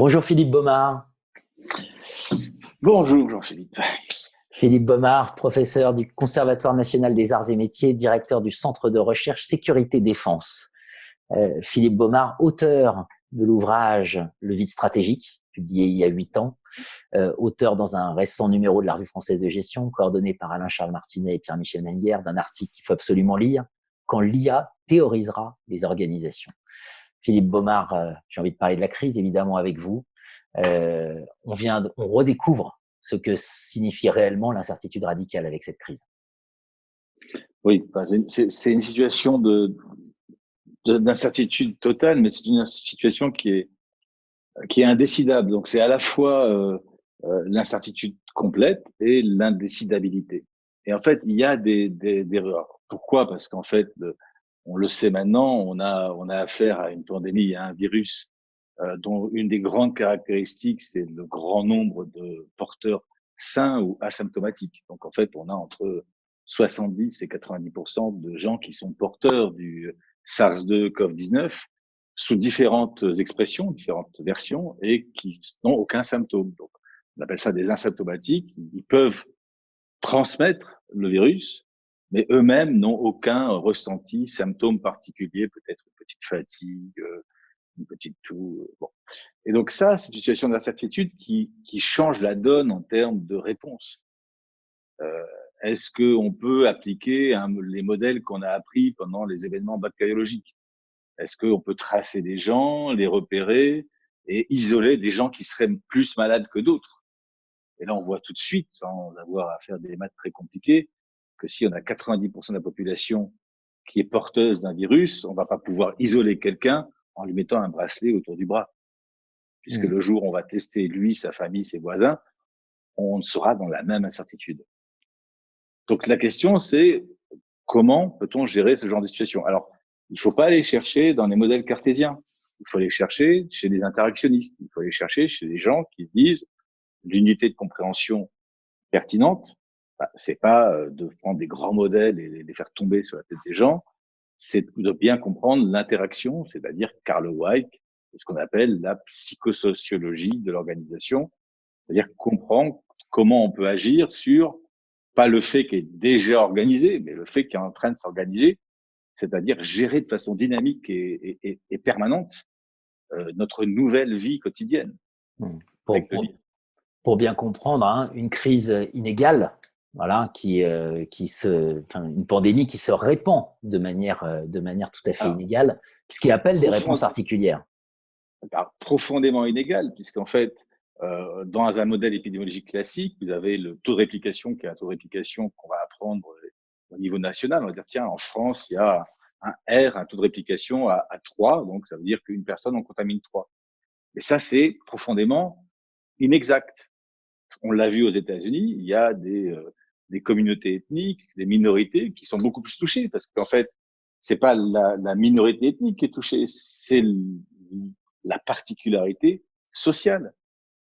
Bonjour Philippe Baumard. Bonjour Jean-Philippe. Philippe Baumard, professeur du Conservatoire national des arts et métiers, directeur du Centre de recherche sécurité défense. Philippe Baumard, auteur de l'ouvrage Le vide stratégique, publié il y a 8 ans, auteur dans un récent numéro de la Revue française de gestion, coordonné par Alain-Charles Martinet et Pierre-Michel Menguer, d'un article qu'il faut absolument lire, Quand l'IA théorisera les organisations. Philippe Baumard, j'ai envie de parler de la crise, évidemment, avec vous. On redécouvre ce que signifie réellement l'incertitude radicale avec cette crise. Oui, c'est une situation d'incertitude totale, mais c'est une situation qui est indécidable. Donc c'est à la fois l'incertitude complète et l'indécidabilité. Et en fait, il y a des erreurs. Pourquoi? Parce qu'en fait, on le sait maintenant, on a affaire à une pandémie, à un virus dont une des grandes caractéristiques, c'est le grand nombre de porteurs sains ou asymptomatiques. Donc, en fait, on a entre 70 et 90% de gens qui sont porteurs du SARS-2-CoV-19 sous différentes expressions, différentes versions, et qui n'ont aucun symptôme. Donc, on appelle ça des asymptomatiques. Ils peuvent transmettre le virus, mais eux-mêmes n'ont aucun ressenti, symptôme particulier, peut-être une petite fatigue, une petite toux. Bon. Et donc ça, c'est une situation d'incertitude qui change la donne en termes de réponse. Est-ce qu'on peut appliquer les modèles qu'on a appris pendant les événements bactériologiques? Est-ce qu'on peut tracer des gens, les repérer et isoler des gens qui seraient plus malades que d'autres? Et là, on voit tout de suite, sans avoir à faire des maths très compliquées, que si on a 90% de la population qui est porteuse d'un virus, on va pas pouvoir isoler quelqu'un en lui mettant un bracelet autour du bras. Puisque le jour où on va tester lui, sa famille, ses voisins, on sera dans la même incertitude. Donc la question, c'est comment peut-on gérer ce genre de situation? Alors, il ne faut pas aller chercher dans les modèles cartésiens. Il faut aller chercher chez des interactionnistes. Il faut aller chercher chez des gens qui se disent l'unité de compréhension pertinente, c'est pas de prendre des grands modèles et les faire tomber sur la tête des gens, c'est de bien comprendre l'interaction, c'est-à-dire Karl Weick, c'est ce qu'on appelle la psychosociologie de l'organisation, c'est-à-dire comprendre comment on peut agir sur pas le fait qui est déjà organisé, mais le fait qui est en train de s'organiser, c'est-à-dire gérer de façon dynamique et permanente notre nouvelle vie quotidienne. Pour, pour, pour bien comprendre, hein, une crise inégale, voilà, une pandémie qui se répand de manière tout à fait Alors, inégale, ce qui appelle des réponses particulières. Profondément inégal, puisqu'en fait, dans un modèle épidémiologique classique, vous avez le taux de réplication qui est un taux de réplication qu'on va apprendre au niveau national. On va dire, tiens, en France, il y a un R, un taux de réplication à 3, donc ça veut dire qu'une personne en contamine 3. Et ça, c'est profondément inexact. On l'a vu aux États-Unis, il y a des communautés ethniques, des minorités qui sont beaucoup plus touchées, parce qu'en fait, c'est pas la minorité ethnique qui est touchée, c'est la particularité sociale.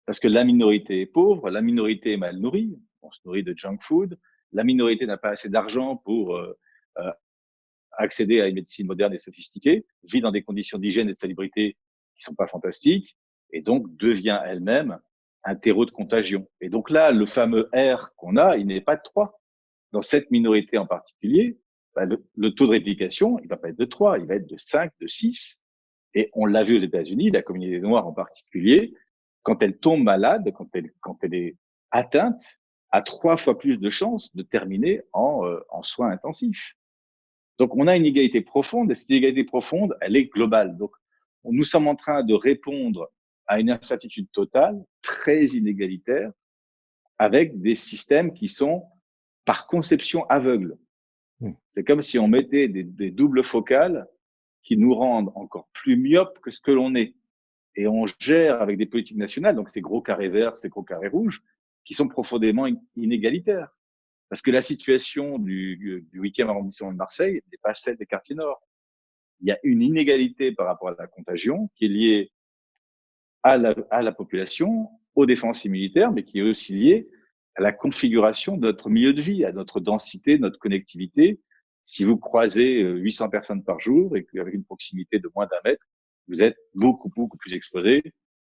Parce que la minorité est pauvre, la minorité est mal nourrie, on se nourrit de junk food, la minorité n'a pas assez d'argent pour euh, accéder à une médecine moderne et sophistiquée, vit dans des conditions d'hygiène et de salubrité qui sont pas fantastiques, et donc devient elle-même un terreau de contagion. Et donc là, le fameux R qu'on a, il n'est pas de 3. Dans cette minorité en particulier, le taux de réplication, il va pas être de 3, il va être de 5, de 6. Et on l'a vu aux États-Unis, la communauté noire en particulier, quand elle tombe malade, quand elle est atteinte, a 3 fois plus de chances de terminer en soins intensifs. Donc, on a une inégalité profonde, et cette inégalité profonde, elle est globale. Donc, nous sommes en train de répondre à une incertitude totale, très inégalitaire, avec des systèmes qui sont, par conception, aveugles. C'est comme si on mettait des doubles focales qui nous rendent encore plus myopes que ce que l'on est. Et on gère avec des politiques nationales, donc ces gros carrés verts, ces gros carrés rouges, qui sont profondément inégalitaires. Parce que la situation du 8e arrondissement de Marseille n'est pas celle des quartiers nord. Il y a une inégalité par rapport à la contagion qui est liée à la population, aux défenses militaires, mais qui est aussi liée à la configuration de notre milieu de vie, à notre densité, notre connectivité. Si vous croisez 800 personnes par jour et qu'avec une proximité de moins d'1 mètre, vous êtes beaucoup, beaucoup plus exposé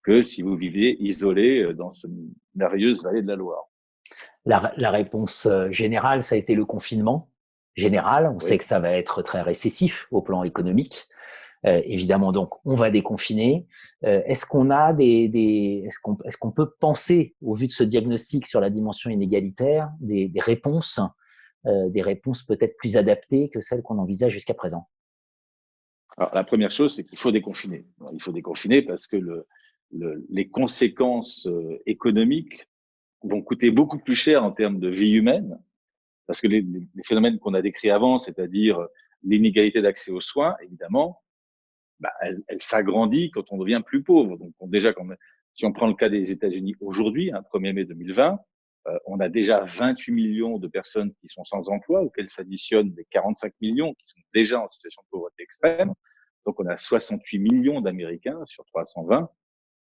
que si vous vivez isolé dans cette merveilleuse vallée de la Loire. La réponse générale, ça a été le confinement général. On sait Oui. que ça va être très récessif au plan économique. Évidemment, donc, on va déconfiner. Est-ce qu'on a est-ce qu'on peut penser, au vu de ce diagnostic sur la dimension inégalitaire, des réponses peut-être plus adaptées que celles qu'on envisage jusqu'à présent? Alors, la première chose, c'est qu'il faut déconfiner. Il faut déconfiner parce que les conséquences économiques vont coûter beaucoup plus cher en termes de vie humaine, parce que les phénomènes qu'on a décrits avant, c'est-à-dire l'inégalité d'accès aux soins, évidemment, elle s'agrandit quand on devient plus pauvre. Donc, déjà, si on prend le cas des États-Unis aujourd'hui, 1er mai 2020, on a déjà 28 millions de personnes qui sont sans emploi, auxquelles s'additionnent les 45 millions qui sont déjà en situation de pauvreté extrême. Donc, on a 68 millions d'Américains sur 320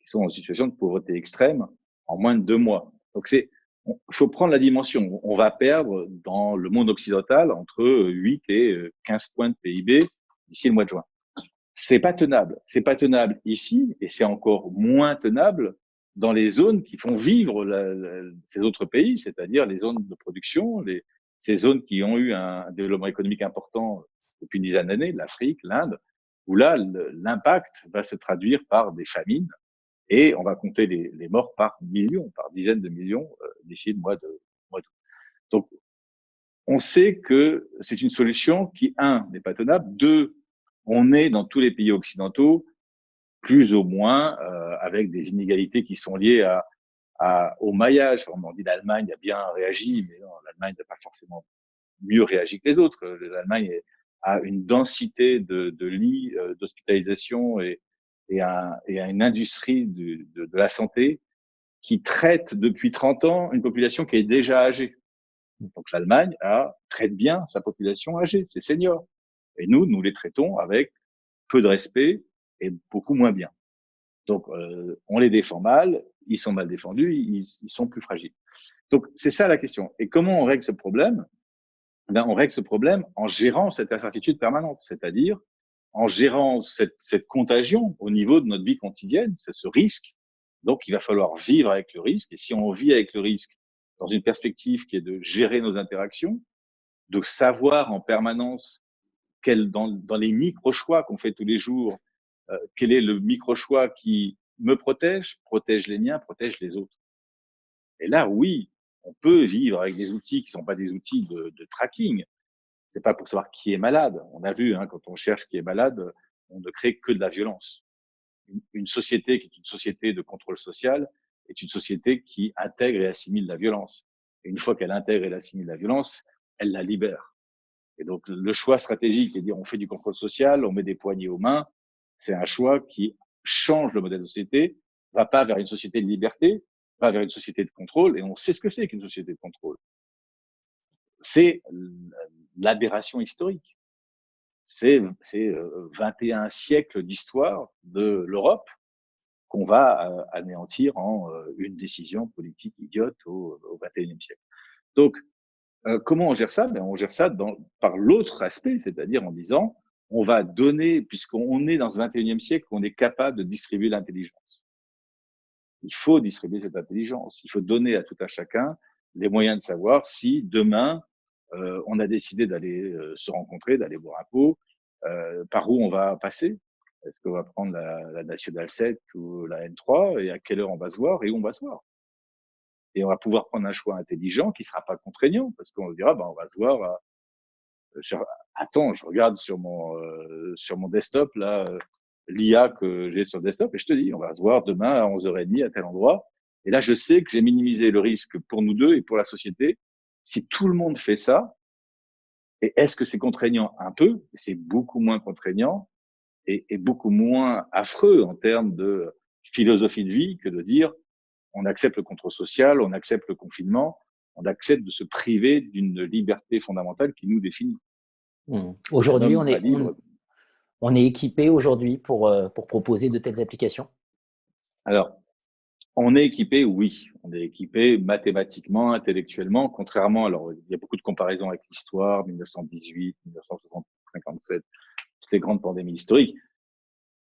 qui sont en situation de pauvreté extrême en moins de 2 mois. Donc, il faut prendre la dimension. On va perdre dans le monde occidental entre 8 et 15 points de PIB d'ici le mois de juin. C'est pas tenable. C'est pas tenable ici et c'est encore moins tenable dans les zones qui font vivre ces autres pays, c'est-à-dire les zones de production, ces zones qui ont eu un développement économique important depuis une dizaine d'années, l'Afrique, l'Inde, où là, l'impact va se traduire par des famines et on va compter les morts par millions, par dizaines de millions d'ici le mois d'août. Donc, on sait que c'est une solution qui, n'est pas tenable, deux, on est dans tous les pays occidentaux, plus ou moins, avec des inégalités qui sont liées au maillage. On dit l'Allemagne a bien réagi, mais non, l'Allemagne n'a pas forcément mieux réagi que les autres. L'Allemagne a une densité de lits d'hospitalisation et a une industrie de la santé qui traite depuis 30 ans une population qui est déjà âgée. Donc l'Allemagne traite bien sa population âgée, ses seniors. Et nous les traitons avec peu de respect et beaucoup moins bien. Donc on les défend mal, ils sont mal défendus, ils sont plus fragiles. Donc c'est ça la question. Et comment on règle ce problème? On règle ce problème en gérant cette incertitude permanente, c'est-à-dire en gérant cette contagion au niveau de notre vie quotidienne, c'est ce risque. Donc, il va falloir vivre avec le risque. Et si on vit avec le risque dans une perspective qui est de gérer nos interactions, de savoir en permanence dans les micro-choix qu'on fait tous les jours, quel est le micro-choix qui me protège les miens, protège les autres. Et là, oui, on peut vivre avec des outils qui ne sont pas des outils de tracking. C'est pas pour savoir qui est malade. On a vu, quand on cherche qui est malade, on ne crée que de la violence. Une société qui est une société de contrôle social est une société qui intègre et assimile la violence. Et une fois qu'elle intègre et assimile la violence, elle la libère. Et donc, le choix stratégique est de dire on fait du contrôle social, on met des poignées aux mains, c'est un choix qui change le modèle de société, va pas vers une société de liberté, va vers une société de contrôle, et on sait ce que c'est qu'une société de contrôle. C'est l'aberration historique. C'est 21 siècles d'histoire de l'Europe qu'on va anéantir en une décision politique idiote au XXIe siècle. Donc, comment on gère ça? On gère ça par l'autre aspect, c'est-à-dire en disant, on va donner, puisqu'on est dans ce XXIe siècle, on est capable de distribuer l'intelligence. Il faut distribuer cette intelligence. Il faut donner à tout un chacun les moyens de savoir si demain, on a décidé d'aller se rencontrer, d'aller boire un pot, par où on va passer. Est-ce qu'on va prendre la Nationale 7 ou la N3 et à quelle heure on va se voir et où on va se voir? Et on va pouvoir prendre un choix intelligent qui sera pas contraignant parce qu'on se dira, on va se voir attends, je regarde sur mon desktop là, l'IA que j'ai sur le desktop et je te dis, on va se voir demain à 11h30 à tel endroit. Et là, je sais que j'ai minimisé le risque pour nous deux et pour la société. Si tout le monde fait ça, et est-ce que c'est contraignant? Un peu, c'est beaucoup moins contraignant et beaucoup moins affreux en termes de philosophie de vie que de dire on accepte le contrôle social, on accepte le confinement, on accepte de se priver d'une liberté fondamentale qui nous définit. Un Aujourd'hui, homme va libre. on est équipé aujourd'hui pour proposer de telles applications? Alors, on est équipé, oui. On est équipé mathématiquement, intellectuellement, contrairement, alors, il y a beaucoup de comparaisons avec l'histoire, 1918, 1960, 57, toutes les grandes pandémies historiques.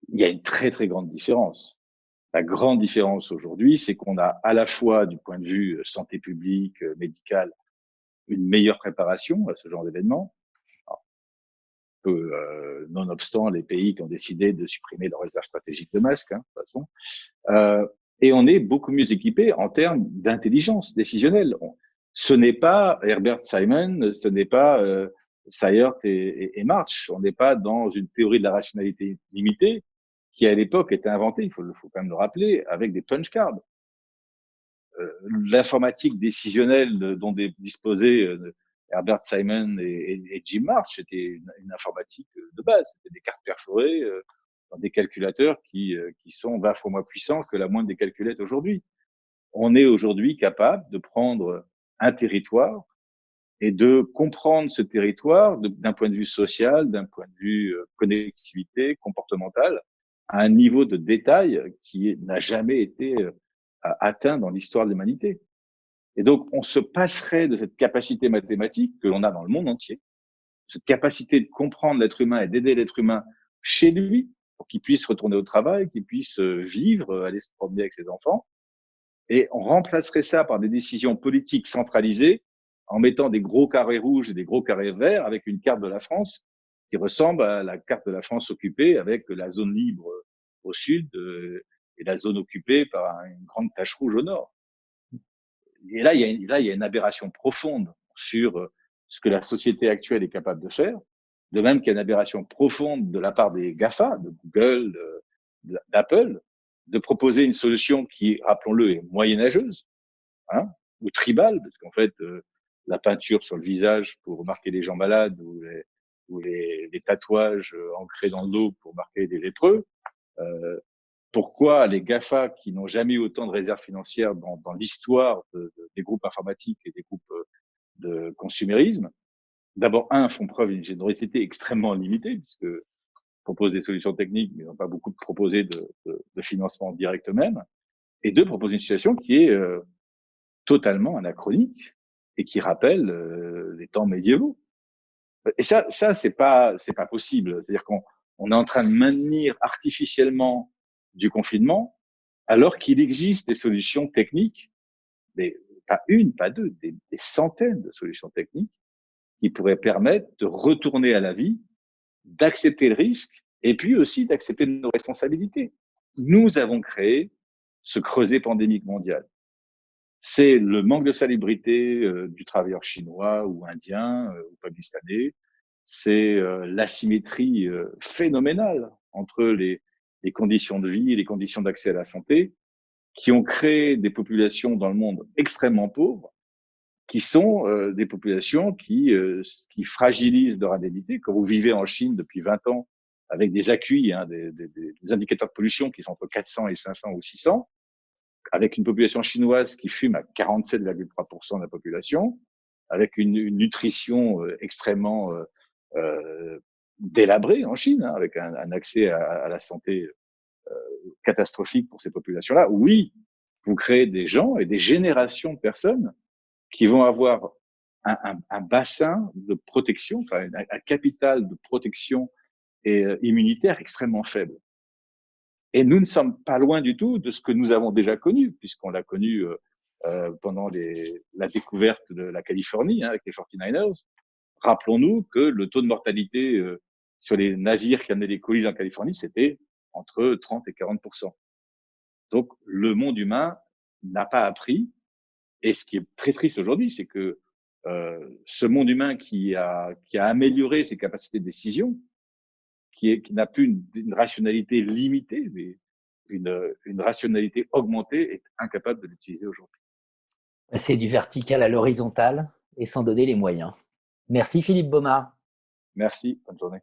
Il y a une très, très grande différence. La grande différence aujourd'hui, c'est qu'on a à la fois, du point de vue santé publique, médicale, une meilleure préparation à ce genre d'événement. Nonobstant les pays qui ont décidé de supprimer leur réserve stratégique de masques, de toute façon. Et on est beaucoup mieux équipé en termes d'intelligence décisionnelle. Ce n'est pas Herbert Simon, ce n'est pas Sayert et March. On n'est pas dans une théorie de la rationalité limitée qui, à l'époque, était inventée, il faut quand même le rappeler, avec des punch cards. L'informatique décisionnelle dont disposaient Herbert Simon et Jim March, c'était une informatique de base. C'était des cartes perforées dans des calculateurs qui sont 20 fois moins puissants que la moindre des calculettes aujourd'hui. On est aujourd'hui capable de prendre un territoire et de comprendre ce territoire d'un point de vue social, d'un point de vue connectivité, comportementale, à un niveau de détail qui n'a jamais été atteint dans l'histoire de l'humanité. Et donc, on se passerait de cette capacité mathématique que l'on a dans le monde entier, cette capacité de comprendre l'être humain et d'aider l'être humain chez lui pour qu'il puisse retourner au travail, qu'il puisse vivre, aller se promener avec ses enfants. Et on remplacerait ça par des décisions politiques centralisées en mettant des gros carrés rouges et des gros carrés verts avec une carte de la France qui ressemble à la carte de la France occupée avec la zone libre au sud et la zone occupée par une grande tache rouge au nord. Et là, il y a une aberration profonde sur ce que la société actuelle est capable de faire. De même qu'il y a une aberration profonde de la part des GAFA, de Google, d'Apple, de proposer une solution qui, rappelons-le, est moyenâgeuse, ou tribale, parce qu'en fait, la peinture sur le visage pour marquer les gens malades ou les tatouages ancrés dans le dos pour marquer des lépreux. Pourquoi les GAFA, qui n'ont jamais eu autant de réserves financières dans l'histoire des groupes informatiques et des groupes de consumérisme, d'abord, font preuve d'une générosité extrêmement limitée, puisque proposent des solutions techniques, mais n'ont pas beaucoup proposé de financement direct eux-mêmes. Et deux, proposent une situation qui est totalement anachronique et qui rappelle les temps médiévaux. Et ça, c'est pas possible. C'est-à-dire qu'on est en train de maintenir artificiellement du confinement, alors qu'il existe des solutions techniques, pas une, pas deux, des centaines de solutions techniques qui pourraient permettre de retourner à la vie, d'accepter le risque et puis aussi d'accepter nos responsabilités. Nous avons créé ce creuset pandémique mondial. C'est le manque de salubrité du travailleur chinois ou indien ou pakistanais. C'est l'asymétrie phénoménale entre les conditions de vie et les conditions d'accès à la santé qui ont créé des populations dans le monde extrêmement pauvres qui sont des populations qui fragilisent leur indemnité. Quand vous vivez en Chine depuis 20 ans avec des AQI, des indicateurs de pollution qui sont entre 400 et 500 ou 600, avec une population chinoise qui fume à 47,3% de la population, avec une nutrition extrêmement délabrée en Chine, avec un accès à la santé catastrophique pour ces populations-là. Oui, vous créez des gens et des générations de personnes qui vont avoir un bassin de protection, enfin un capital de protection et immunitaire extrêmement faible. Et nous ne sommes pas loin du tout de ce que nous avons déjà connu, puisqu'on l'a connu pendant la découverte de la Californie avec les 49ers. Rappelons-nous que le taux de mortalité sur les navires qui amenaient les colis en Californie, c'était entre 30 et 40%. Donc, le monde humain n'a pas appris. Et ce qui est très triste aujourd'hui, c'est que ce monde humain qui a amélioré ses capacités de décision, qui n'a plus une rationalité limitée, mais une rationalité augmentée, est incapable de l'utiliser aujourd'hui. C'est du vertical à l'horizontal et s'en donner les moyens. Merci Philippe Baumard. Merci, bonne journée.